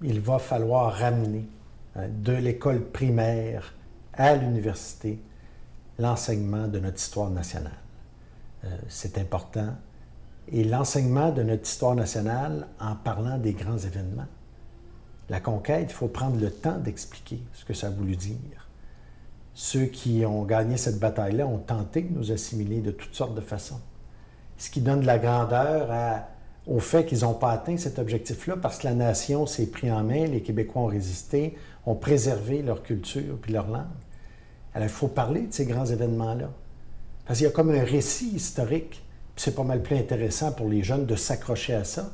il va falloir ramener de l'école primaire à l'université l'enseignement de notre histoire nationale. C'est important. Et l'enseignement de notre histoire nationale en parlant des grands événements. La conquête, il faut prendre le temps d'expliquer ce que ça a voulu dire. Ceux qui ont gagné cette bataille-là ont tenté de nous assimiler de toutes sortes de façons. Ce qui donne de la grandeur au fait qu'ils n'ont pas atteint cet objectif-là parce que la nation s'est prise en main, les Québécois ont résisté, ont préservé leur culture puis leur langue. Alors, il faut parler de ces grands événements-là. Parce qu'il y a comme un récit historique, puis c'est pas mal plus intéressant pour les jeunes de s'accrocher à ça.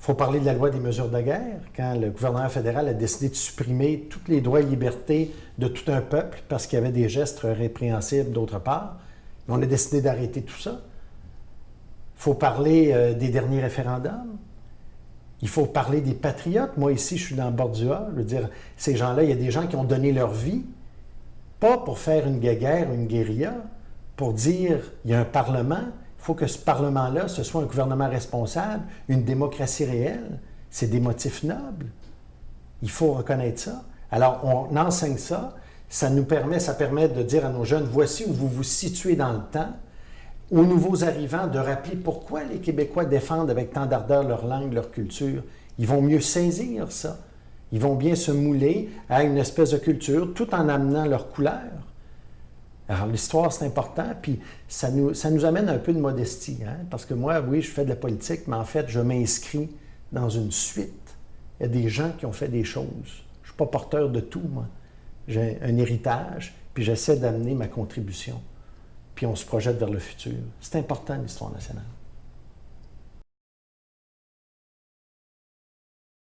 Il faut parler de la loi des mesures de guerre, quand le gouvernement fédéral a décidé de supprimer tous les droits et libertés de tout un peuple parce qu'il y avait des gestes répréhensibles d'autre part. On a décidé d'arrêter tout ça. Il faut parler des derniers référendums. Il faut parler des patriotes. Moi, ici, je suis dans le bord du A. Je veux dire, ces gens-là, il y a des gens qui ont donné leur vie, pas pour faire une guéguerre, une guérilla, pour dire, il y a un Parlement. Il faut que ce Parlement-là, ce soit un gouvernement responsable, une démocratie réelle. C'est des motifs nobles. Il faut reconnaître ça. Alors, on enseigne ça. Ça permet de dire à nos jeunes, voici où vous vous situez dans le temps. Aux nouveaux arrivants, de rappeler pourquoi les Québécois défendent avec tant d'ardeur leur langue, leur culture. Ils vont mieux saisir ça. Ils vont bien se mouler à une espèce de culture tout en amenant leur couleur. Alors, l'histoire, c'est important, puis ça nous amène un peu de modestie, hein? Parce que moi, oui, je fais de la politique, mais en fait, je m'inscris dans une suite. Il y a des gens qui ont fait des choses. Je ne suis pas porteur de tout, moi. J'ai un héritage, puis j'essaie d'amener ma contribution. Puis on se projette vers le futur. C'est important, l'histoire nationale.